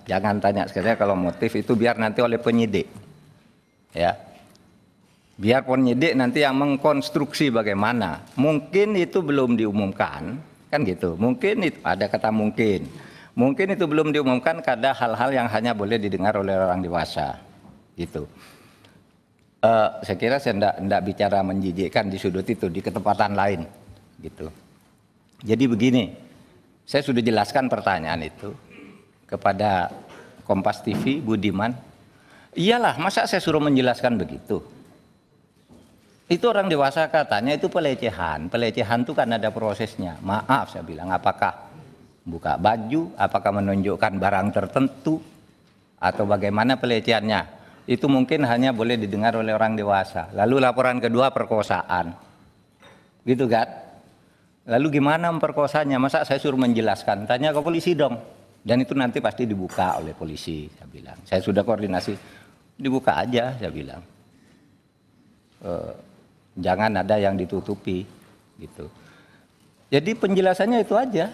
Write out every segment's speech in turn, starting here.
Jangan tanya sekali kalau motif itu biar nanti oleh penyidik. Ya. Biar penyidik nanti yang mengkonstruksi bagaimana. Mungkin itu belum diumumkan, kan gitu. Mungkin itu ada kata mungkin. Mungkin itu belum diumumkan karena hal-hal yang hanya boleh didengar oleh orang dewasa. Gitu. Saya kira saya tidak bicara menjijikkan di sudut itu, di ketempatan lain. Gitu. Jadi begini, saya sudah jelaskan pertanyaan itu kepada Kompas TV, Budiman. Iyalah, masa saya suruh menjelaskan begitu? Itu orang dewasa katanya itu pelecehan. Pelecehan itu kan ada prosesnya. Maaf saya bilang, apakah buka baju, apakah menunjukkan barang tertentu, atau bagaimana pelecehannya? Itu mungkin hanya boleh didengar oleh orang dewasa. Lalu laporan kedua perkosaan. Gitu kan? Lalu gimana memperkosanya? Masa saya suruh menjelaskan? Tanya ke polisi dong. Dan itu nanti pasti dibuka oleh polisi, saya bilang. Saya sudah koordinasi, dibuka aja, saya bilang. Jangan ada yang ditutupi, gitu. Jadi penjelasannya itu aja.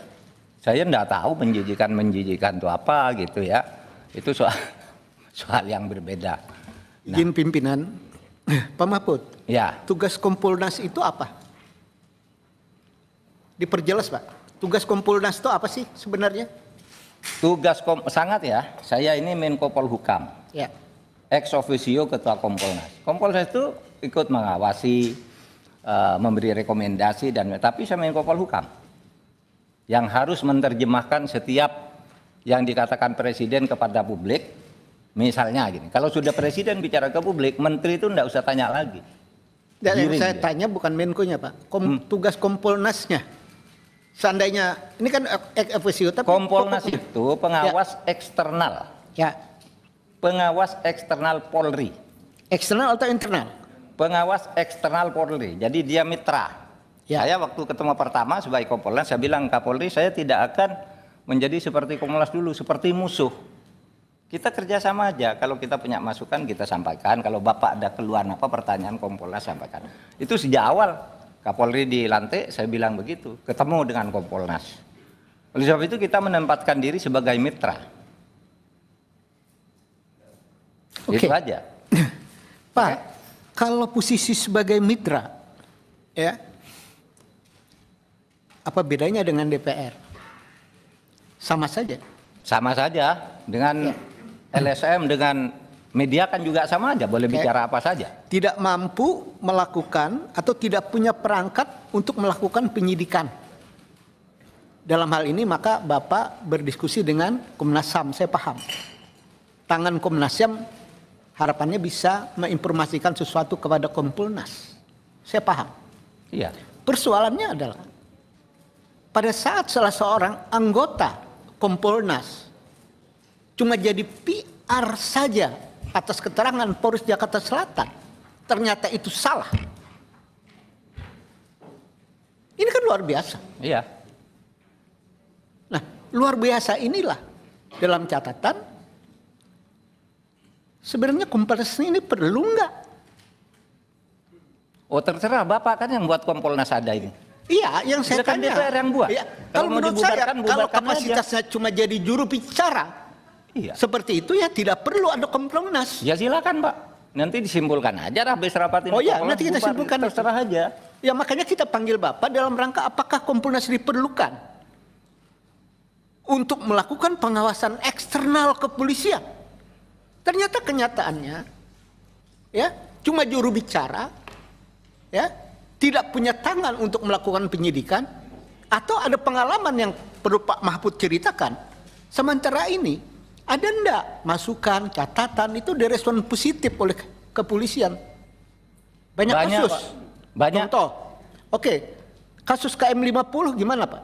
Saya enggak tahu menjijikan itu apa, gitu ya. Itu soal yang berbeda. Nah, izin pimpinan, Pak Mahfud. Ya. Tugas Kompolnas itu apa? Diperjelas, Pak. Tugas Kompolnas itu apa sih sebenarnya? Tugas sangat ya. Saya ini Menko Polhukam. Ya. Ex officio Ketua Kompolnas. Kompolnas itu ikut mengawasi, memberi rekomendasi tapi saya Menko Polhukam yang harus menerjemahkan setiap yang dikatakan presiden kepada publik. Misalnya gini, kalau sudah presiden bicara ke publik, menteri itu enggak usah tanya lagi. Dan yang saya tanya bukan Menko-nya, Pak. Tugas Kompolnasnya. Seandainya ini kan ex officio, tapi Kompolnas itu pengawas eksternal. Ya. Pengawas eksternal Polri. Eksternal atau internal? Pengawas eksternal Polri. Jadi dia mitra. Ya. Saya waktu ketemu pertama sebagai Kompolnas, saya bilang Kapolri saya tidak akan menjadi seperti Kompolnas dulu, seperti musuh. Kita kerjasama aja. Kalau kita punya masukan kita sampaikan. Kalau Bapak ada keluhan apa pertanyaan Kompolnas sampaikan. Itu sejak awal Kapolri dilantik saya bilang begitu. Ketemu dengan Kompolnas. Oleh sebab itu kita menempatkan diri sebagai mitra. Itu aja. Pak, kalau posisi sebagai mitra, ya, apa bedanya dengan DPR? Sama saja. Sama saja dengan LSM, dengan media kan juga sama aja, boleh bicara apa saja. Tidak mampu melakukan atau tidak punya perangkat untuk melakukan penyidikan. Dalam hal ini maka Bapak berdiskusi dengan Komnas HAM, saya paham. Tangan Komnas HAM harapannya bisa menginformasikan sesuatu kepada Kompolnas. Saya paham. Iya. Persoalannya adalah pada saat salah seorang anggota Kompolnas cuma jadi PR saja atas keterangan Polres Jakarta Selatan, ternyata itu salah. Ini kan luar biasa. Iya. Nah, luar biasa inilah dalam catatan sebenarnya Kompolnas ini perlu enggak? Oh terserah Bapak kan yang buat Kompolnas ada ini. Iya, yang saya kan tanya. DPR yang buat. Iya, Kalau mau menurut saya, kalau bubarkan kapasitasnya aja. cuma jadi juru bicara, iya. Seperti itu ya tidak perlu ada Kompolnas. Ya silakan Pak. Nanti disimpulkan aja habis rapat ini. Oh iya, nanti kita simpulkan. Terserah aja. Ya makanya kita panggil Bapak dalam rangka apakah Kompolnas diperlukan untuk melakukan pengawasan eksternal kepolisian. Ternyata kenyataannya ya cuma juru bicara, ya tidak punya tangan untuk melakukan penyidikan, atau ada pengalaman yang perlu Pak Mahfud ceritakan. Sementara ini ada enggak masukan, catatan itu direspon positif oleh kepolisian? Banyak kasus. Pak. Banyak. Contoh. Oke, kasus KM50 gimana Pak?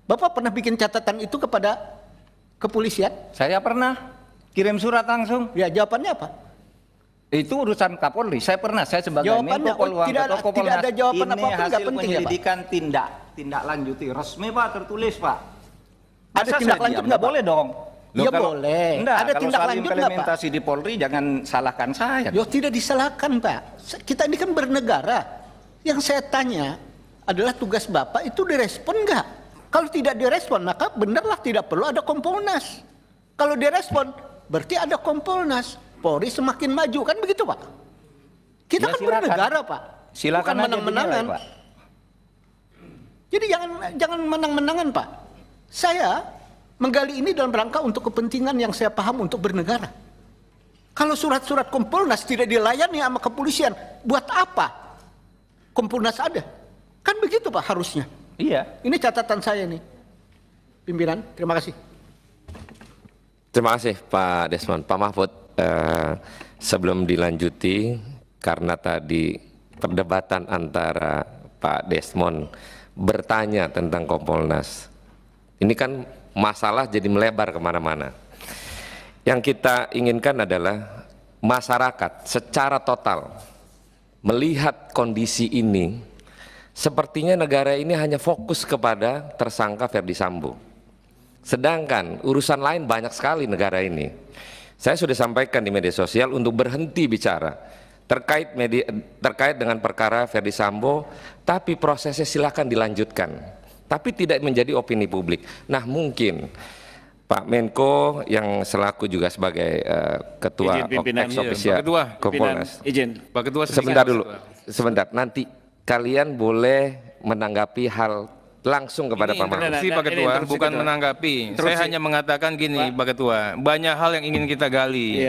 Bapak pernah bikin catatan itu kepada kepolisian? Saya pernah kirim surat langsung. Ya jawabannya apa? Itu urusan Kapolri. Saya pernah, saya sebagai Menko Polhukam atau Kompolnas. Tidak ada jawaban ini apapun, hasil nggak penting penyelidikan ya, tindak lanjuti resmi Pak, tertulis Pak. Ada tindak lanjut nggak boleh dong? Ya boleh. Enggak, ada kalau tindak soal lanjut nggak Pak? implementasi di Polri jangan salahkan saya. Yo tidak disalahkan Pak. Kita ini kan bernegara. Yang saya tanya adalah tugas Bapak itu direspon nggak? Kalau tidak direspon maka benarlah tidak perlu ada Kompolnas. Kalau direspon, berarti ada Kompolnas. Polri semakin maju, kan begitu Pak? Kita Ya, kan silakan. bernegara Pak, Silakan bukan aja menang-menangan. dinilai, Pak. Jadi jangan menang-menangan Pak. Saya menggali ini dalam rangka untuk kepentingan yang saya paham untuk bernegara. Kalau surat-surat Kompolnas tidak dilayani sama kepolisian, buat apa Kompolnas ada? Kan begitu Pak harusnya. Iya. Ini catatan saya nih. Pimpinan, terima kasih. Terima kasih Pak Desmond. Pak Mahfud, sebelum dilanjuti, karena tadi perdebatan antara Pak Desmond bertanya tentang Kompolnas, ini kan masalah jadi melebar kemana-mana. Yang kita inginkan adalah masyarakat secara total melihat kondisi ini. Sepertinya negara ini hanya fokus kepada tersangka Ferdy Sambo. Sedangkan urusan lain banyak sekali negara ini. Saya sudah sampaikan di media sosial untuk berhenti bicara terkait dengan perkara Ferdy Sambo, tapi prosesnya silakan dilanjutkan. Tapi tidak menjadi opini publik. Nah mungkin Pak Menko yang selaku juga sebagai ketua ex officio Kompolnas. Pak Ketua, Sebentar dulu, sebentar. Nanti kalian boleh menanggapi hal langsung kepada Pak Mahfud. Interupsi Pak Ketua, bukan menanggapi. Saya hanya mengatakan gini Pak Ketua, banyak hal yang ingin kita gali.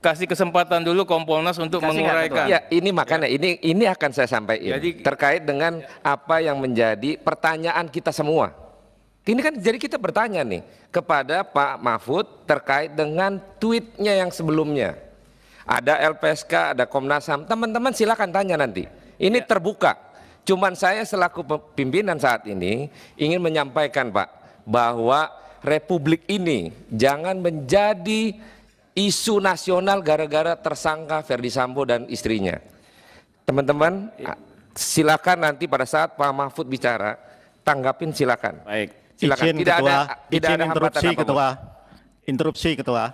Kasih kesempatan dulu Kompolnas untuk menguraikan. Ya, ini makanya ini akan saya sampaikan terkait dengan apa yang menjadi pertanyaan kita semua. Ini kan jadi kita bertanya nih kepada Pak Mahfud terkait dengan tweetnya yang sebelumnya. Ada LPSK, ada Komnas HAM. Teman-teman silakan tanya nanti. Ini terbuka. Cuman saya selaku pimpinan saat ini ingin menyampaikan Pak bahwa Republik ini jangan menjadi isu nasional gara-gara tersangka Ferdy Sambo dan istrinya. Teman-teman silakan nanti pada saat Pak Mahfud bicara tanggapin silakan. Baik. Silakan. Izin Tidak ketua, ada izin hambatan apapun. ketua. Interupsi ketua.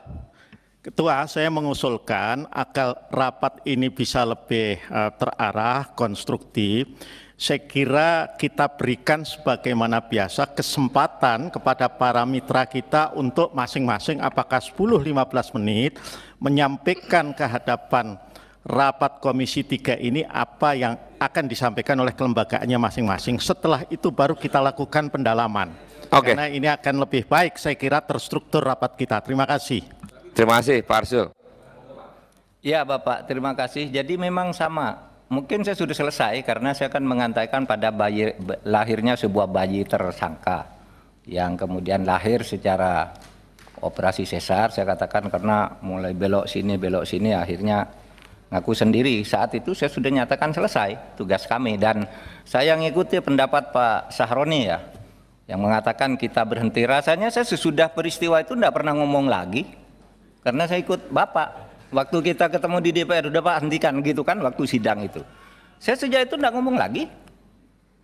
Ketua, saya mengusulkan agar rapat ini bisa lebih terarah, konstruktif. Saya kira kita berikan sebagaimana biasa kesempatan kepada para mitra kita untuk masing-masing apakah 10-15 menit menyampaikan ke hadapan rapat Komisi 3 ini apa yang akan disampaikan oleh kelembagaannya masing-masing. Setelah itu baru kita lakukan pendalaman. Oke. Karena ini akan lebih baik saya kira terstruktur rapat kita. Terima kasih. Terima kasih Pak Arsul. Ya Bapak, terima kasih. Jadi memang sama. Mungkin saya sudah selesai karena saya akan mengantaikan pada lahirnya sebuah bayi tersangka yang kemudian lahir secara operasi sesar. Saya katakan karena mulai belok sini akhirnya ngaku sendiri. Saat itu saya sudah nyatakan selesai tugas kami dan saya mengikuti pendapat Pak Sahroni ya yang mengatakan kita berhenti. Rasanya saya sesudah peristiwa itu tidak pernah ngomong lagi. Karena saya ikut Bapak, waktu kita ketemu di DPR, udah Pak hentikan gitu kan waktu sidang itu. Saya sejak itu tidak ngomong lagi,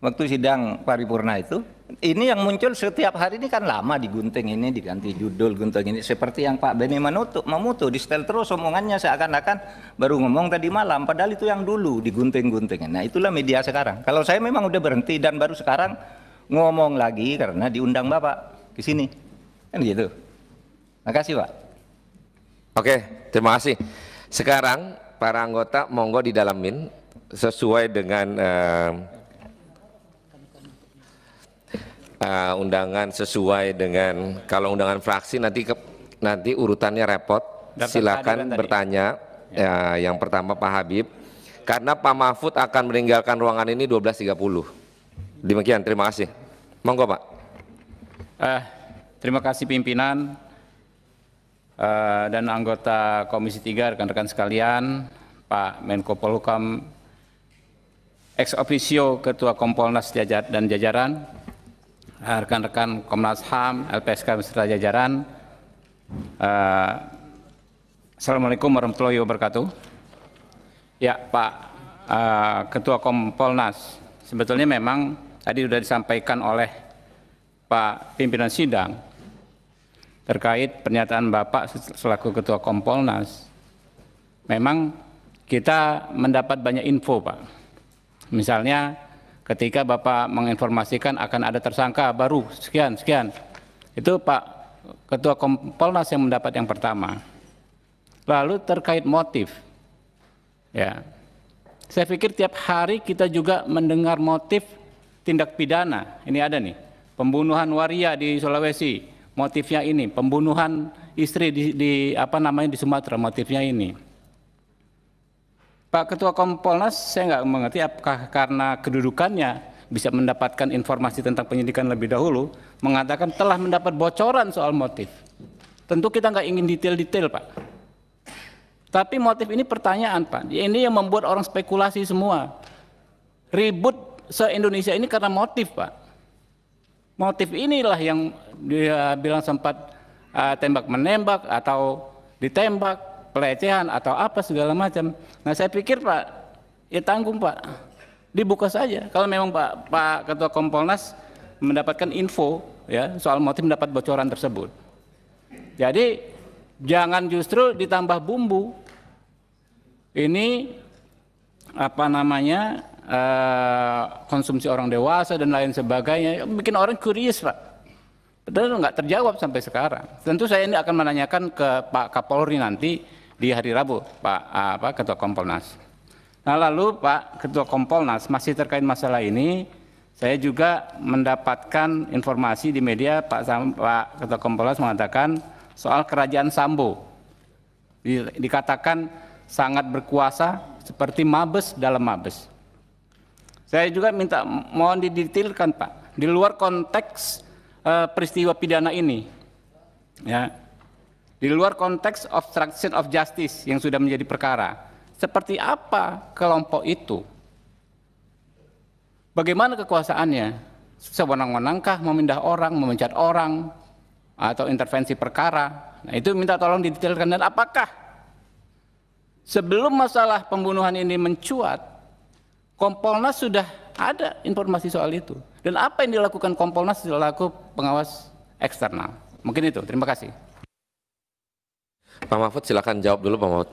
waktu sidang paripurna itu. Ini yang muncul setiap hari ini kan lama digunting ini, diganti judul, gunting ini. Seperti yang Pak Beni Mamuto, di setel terus omongannya seakan-akan baru ngomong tadi malam, padahal itu yang dulu digunting-gunting. Nah itulah media sekarang. Kalau saya memang udah berhenti dan baru sekarang ngomong lagi karena diundang Bapak ke sini. Kan gitu. Makasih Pak. Oke, terima kasih. Sekarang para anggota monggo didalamin sesuai dengan undangan, sesuai dengan kalau undangan fraksi nanti urutannya repot. Silakan bertanya. Ya, yang pertama Pak Habib. Karena Pak Mahfud akan meninggalkan ruangan ini 12.30. Demikian, terima kasih. Monggo Pak. Terima kasih pimpinan dan anggota Komisi 3, rekan-rekan sekalian, Pak Menko Polhukam, ex officio Ketua Kompolnas dan jajaran, rekan-rekan Komnas HAM, LPSK beserta jajaran. Assalamualaikum warahmatullahi wabarakatuh. Ya Pak Ketua Kompolnas, sebetulnya memang tadi sudah disampaikan oleh Pak pimpinan sidang terkait pernyataan Bapak selaku Ketua Kompolnas. Memang kita mendapat banyak info Pak. Misalnya ketika Bapak menginformasikan akan ada tersangka baru sekian, itu Pak Ketua Kompolnas yang mendapat yang pertama. Lalu terkait motif, ya, saya pikir tiap hari kita juga mendengar motif tindak pidana. Ini ada nih, pembunuhan waria di Sulawesi, motifnya ini, pembunuhan istri di Sumatera, motifnya ini. Pak Ketua Kompolnas, saya nggak mengerti apakah karena kedudukannya bisa mendapatkan informasi tentang penyidikan lebih dahulu, mengatakan telah mendapat bocoran soal motif. Tentu kita nggak ingin detail-detail, Pak. Tapi motif ini pertanyaan, Pak. Ini yang membuat orang spekulasi semua. Ribut se-Indonesia ini karena motif, Pak. Motif inilah yang dia bilang sempat tembak-menembak atau ditembak, pelecehan atau apa segala macam. Nah, saya pikir, Pak, ya tanggung, Pak. Dibuka saja. Kalau memang Pak Ketua Kompolnas mendapatkan info ya soal motif, mendapat bocoran tersebut. Jadi jangan justru ditambah bumbu. Ini konsumsi orang dewasa dan lain sebagainya, bikin orang curious, Pak. Padahal nggak terjawab sampai sekarang. Tentu saya ini akan menanyakan ke Pak Kapolri nanti di hari Rabu, Pak Ketua Kompolnas. Nah, lalu Pak Ketua Kompolnas, masih terkait masalah ini, saya juga mendapatkan informasi di media Pak Ketua Kompolnas mengatakan soal kerajaan Sambo. Dikatakan sangat berkuasa seperti Mabes dalam Mabes. Saya juga minta mohon didetailkan, Pak, di luar konteks peristiwa pidana ini, ya, di luar konteks obstruction of justice yang sudah menjadi perkara, seperti apa kelompok itu? Bagaimana kekuasaannya? Sewenang-wenangkah memindah orang, memecat orang, atau intervensi perkara? Nah, itu minta tolong didetailkan. Dan apakah sebelum masalah pembunuhan ini mencuat, Kompolnas sudah ada informasi soal itu? Dan apa yang dilakukan Kompolnas selaku pengawas eksternal? Mungkin itu. Terima kasih. Pak Mahfud, silakan jawab dulu, Pak Mahfud.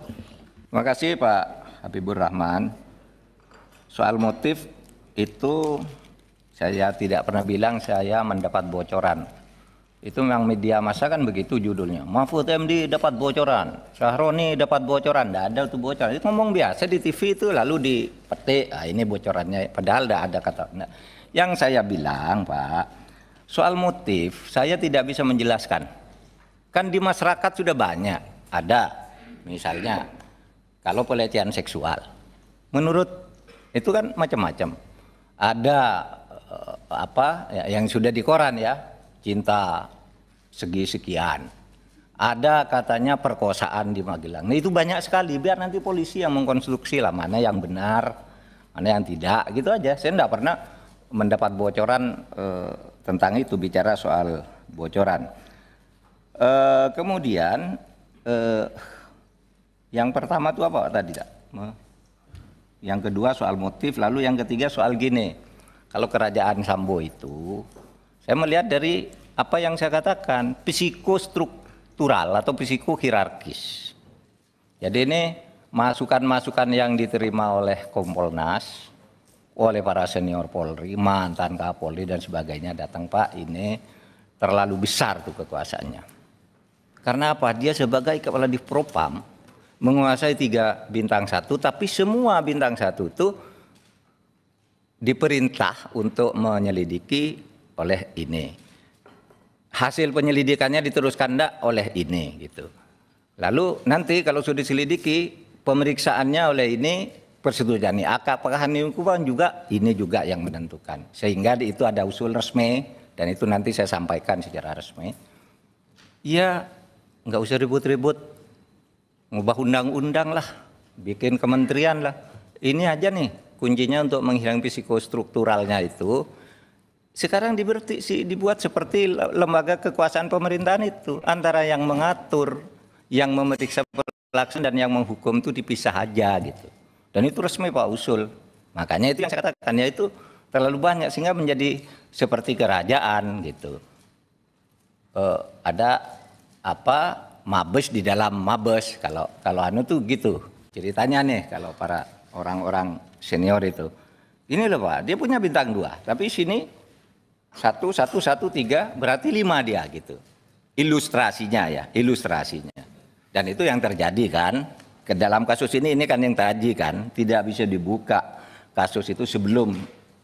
Terima kasih Pak Habibur Rahman. Soal motif itu saya tidak pernah bilang saya mendapat bocoran. Itu memang media massa kan begitu judulnya. Mahfud MD dapat bocoran, Syahroni dapat bocoran. Tidak ada itu bocoran. Itu ngomong biasa di TV itu lalu dipetik. Ini bocorannya. Padahal tidak ada kata. Nah, yang saya bilang, Pak, soal motif saya tidak bisa menjelaskan. Kan di masyarakat sudah banyak. Ada, misalnya kalau pelecehan seksual. Menurut itu kan macam-macam. Ada yang sudah di koran ya. Cinta segi sekian, ada katanya perkosaan di Magelang. Nah, itu banyak sekali, biar nanti polisi yang mengkonstruksi lah mana yang benar, mana yang tidak, gitu aja. Saya tidak pernah mendapat bocoran tentang itu, bicara soal bocoran. Kemudian yang pertama itu apa tadi? Yang kedua soal motif, lalu yang ketiga soal gini, kalau kerajaan Sambo itu saya melihat dari apa yang saya katakan, psikostruktural atau psikohierarkis. Jadi ini masukan-masukan yang diterima oleh Kompolnas, oleh para senior Polri, mantan Kapolri dan sebagainya datang, Pak, ini terlalu besar tuh kekuasaannya. Karena apa? Dia sebagai kepala Divpropam menguasai 3 bintang 1, tapi semua bintang 1 itu diperintah untuk menyelidiki oleh ini. Hasil penyelidikannya diteruskan enggak oleh ini gitu. Lalu nanti kalau sudah diselidiki, pemeriksaannya oleh ini, persetujuan ini. Apakah ini hukuman juga, ini juga yang menentukan. Sehingga itu ada usul resmi dan itu nanti saya sampaikan secara resmi. Ya nggak usah ribut-ribut, ngubah undang-undang lah, bikin kementerian lah. Ini aja nih kuncinya untuk menghilangkan psikostrukturalnya itu. Sekarang dibuat seperti lembaga kekuasaan pemerintahan itu, antara yang mengatur, yang memeriksa pelaksanaan dan yang menghukum itu dipisah aja gitu. Dan itu resmi Pak usul. Makanya itu yang saya katakan, ya itu terlalu banyak sehingga menjadi seperti kerajaan gitu. Ada Mabes di dalam Mabes, kalau anu tuh gitu ceritanya nih, kalau para orang-orang senior itu. Ini loh Pak, dia punya bintang 2, tapi sini 1, 1, 1, 3, berarti 5 dia gitu. Ilustrasinya ya, ilustrasinya. Dan itu yang terjadi kan, ke dalam kasus ini kan yang terjadi kan, tidak bisa dibuka kasus itu sebelum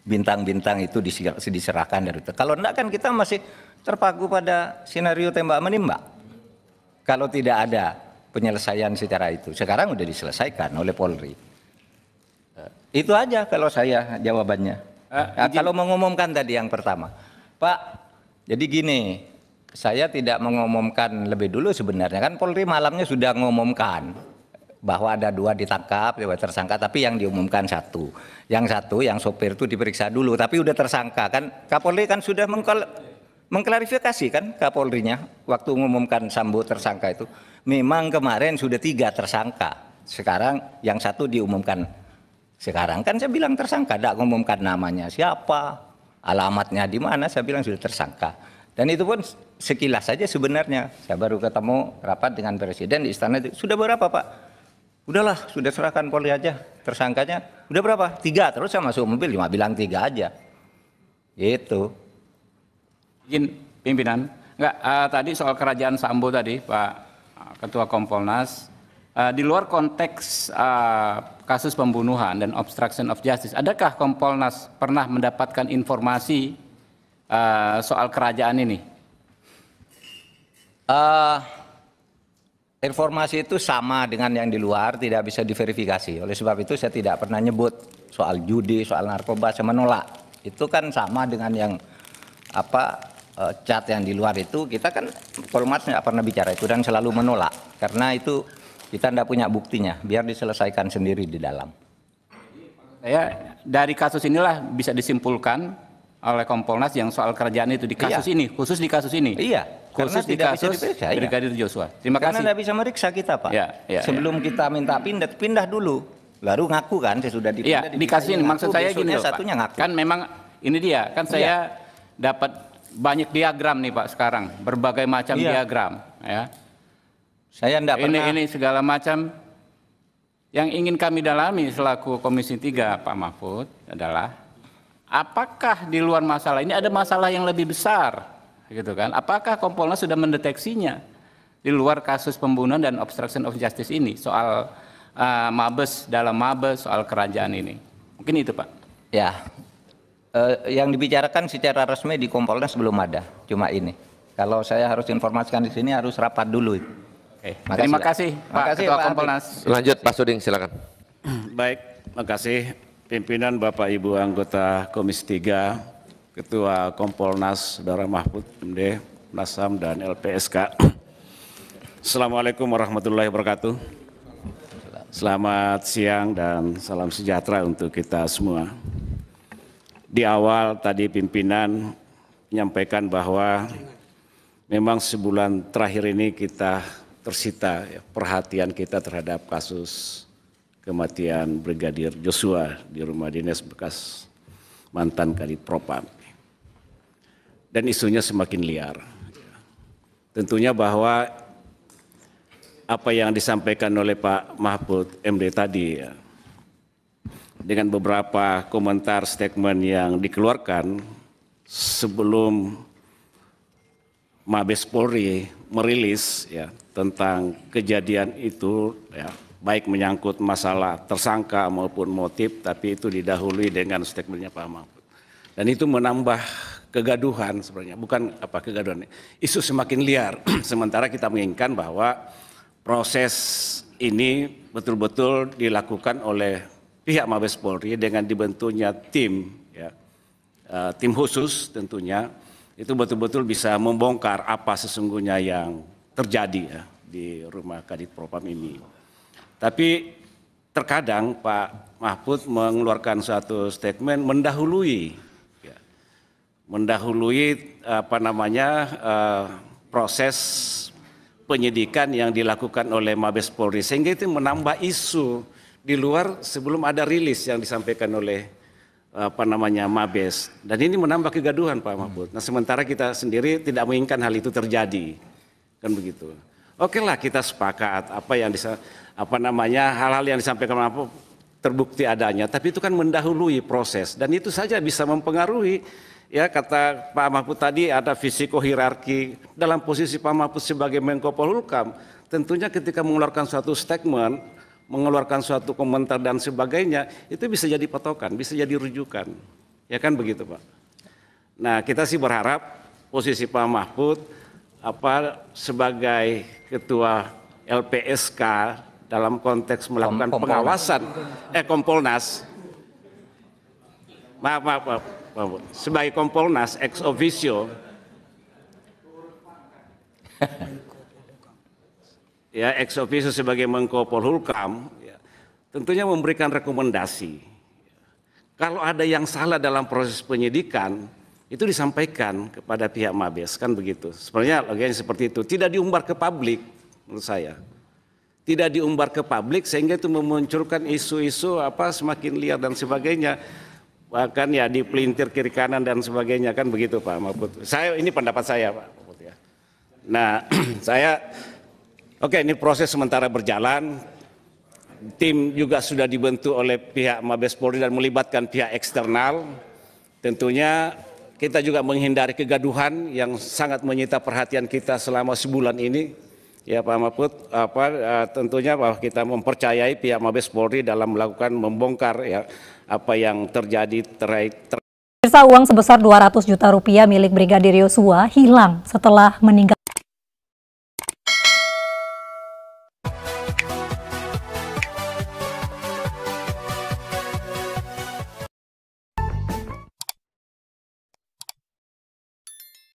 bintang-bintang itu diserahkan dari itu. Kalau enggak kan kita masih terpaku pada skenario tembak menembak. Kalau tidak ada penyelesaian secara itu. Sekarang udah diselesaikan oleh Polri. Itu aja kalau saya jawabannya. Nah, kalau mengumumkan tadi yang pertama, Pak, jadi gini, saya tidak mengumumkan lebih dulu sebenarnya kan Polri malamnya sudah mengumumkan bahwa ada 2 ditangkap, 2 tersangka, tapi yang diumumkan 1. Yang 1, yang sopir itu diperiksa dulu, tapi udah tersangka kan. Kapolri kan sudah mengklarifikasi kan Kapolrinya waktu mengumumkan Sambo tersangka itu. Memang kemarin sudah 3 tersangka, sekarang yang 1 diumumkan. Sekarang kan saya bilang tersangka, tidak mengumumkan namanya siapa, alamatnya di mana, saya bilang sudah tersangka. Dan itu pun sekilas saja sebenarnya. Saya baru ketemu rapat dengan Presiden di istana itu. Sudah berapa Pak? Udahlah, sudah serahkan Polri aja tersangkanya. Udah berapa? 3. Terus saya masuk mobil, cuma bilang 3 aja. Gitu. Izin pimpinan, tadi soal kerajaan Sambo tadi Pak Ketua Kompolnas, di luar konteks kasus pembunuhan dan obstruction of justice, adakah Kompolnas pernah mendapatkan informasi soal kerajaan ini? Informasi itu sama dengan yang di luar, tidak bisa diverifikasi. Oleh sebab itu saya tidak pernah nyebut soal judi, soal narkoba, saya menolak. Itu kan sama dengan yang cat yang di luar itu, kita kan Polmas nggak pernah bicara itu dan selalu menolak. Karena itu kita tidak punya buktinya, biar diselesaikan sendiri di dalam. Saya dari kasus inilah bisa disimpulkan oleh Kompolnas yang soal kerajaan itu di kasus ini, khusus di kasus ini. Iya, khusus di kasus Brigadir Joshua. Terima kasih. Karena tidak bisa meriksa kita Pak. Sebelum kita minta pindah dulu, baru ngaku kan sudah dipindah. Di kasus ini maksud saya gini loh Pak. Ngaku. Kan memang ini dia, kan saya dapat banyak diagram nih Pak sekarang, berbagai macam diagram. Ya. Saya enggak pernah. Ini segala macam yang ingin kami dalami selaku Komisi 3 Pak Mahfud adalah apakah di luar masalah ini ada masalah yang lebih besar, gitu kan? Apakah Kompolnas sudah mendeteksinya di luar kasus pembunuhan dan obstruction of justice ini soal Mabes, dalam Mabes, soal kerajaan ini? Mungkin itu Pak. Ya, yang dibicarakan secara resmi di Kompolnas belum ada, cuma ini. Kalau saya harus informasikan di sini harus rapat dulu. Terima kasih Pak Ketua Kompolnas. Lanjut Pak Suding, silakan. Baik, makasih pimpinan Bapak Ibu anggota Komisi 3, Ketua Kompolnas Saudara Mahfud MD, Nasam dan LPSK. Assalamualaikum warahmatullahi wabarakatuh. Selamat siang dan salam sejahtera untuk kita semua. Di awal tadi pimpinan menyampaikan bahwa memang sebulan terakhir ini kita tersita perhatian kita terhadap kasus kematian Brigadir Joshua di rumah dinas bekas mantan Kadif Propam. Dan isunya semakin liar. Tentunya bahwa apa yang disampaikan oleh Pak Mahfud MD tadi dengan beberapa komentar statement yang dikeluarkan sebelum Mabes Polri merilis tentang kejadian itu, baik menyangkut masalah tersangka maupun motif, tapi itu didahului dengan statementnya Pak Mahfud. Dan itu menambah kegaduhan sebenarnya, bukan kegaduhan, isu semakin liar. Sementara kita menginginkan bahwa proses ini betul-betul dilakukan oleh pihak Mabes Polri dengan dibentuknya tim, tim khusus tentunya, itu betul-betul bisa membongkar apa sesungguhnya yang terjadi di rumah Kadif Propam ini. Tapi terkadang Pak Mahfud mengeluarkan suatu statement mendahului proses penyidikan yang dilakukan oleh Mabes Polri, sehingga itu menambah isu di luar sebelum ada rilis yang disampaikan oleh Mabes, dan ini menambah kegaduhan Pak Mahfud. Nah, sementara kita sendiri tidak menginginkan hal itu terjadi, kan begitu. Oke lah, kita sepakat hal-hal yang disampaikan terbukti adanya, tapi itu kan mendahului proses dan itu saja bisa mempengaruhi Ya, kata Pak Mahfud tadi ada fisiko-hierarki. Dalam posisi Pak Mahfud sebagai Menko Polhukam, tentunya ketika mengeluarkan suatu statement, mengeluarkan suatu komentar dan sebagainya, itu bisa jadi patokan, bisa jadi rujukan. Ya kan begitu, Pak. Nah, kita sih berharap posisi Pak Mahfud sebagai ketua LPSK dalam konteks melakukan pengawasan Kompolnas. Maaf. Sebagai Kompolnas ex officio ya, ex officio sebagai Menko Polhukam, ya, tentunya memberikan rekomendasi. Kalau ada yang salah dalam proses penyidikan, itu disampaikan kepada pihak Mabes, kan begitu. Sebenarnya logikanya seperti itu, tidak diumbar ke publik menurut saya. Tidak diumbar ke publik sehingga itu memunculkan isu-isu semakin liar dan sebagainya. Bahkan ya dipelintir kiri kanan dan sebagainya, kan begitu Pak Mahfud. Ini pendapat saya Pak Mahfud ya. Nah, ini proses sementara berjalan. Tim juga sudah dibentuk oleh pihak Mabes Polri dan melibatkan pihak eksternal. Tentunya kita juga menghindari kegaduhan yang sangat menyita perhatian kita selama sebulan ini. Ya Pak Mahfud, tentunya bahwa kita mempercayai pihak Mabes Polri dalam melakukan membongkar ya apa yang terjadi Pemirsa, uang sebesar 200 juta rupiah milik Brigadir Yosua hilang setelah meninggal.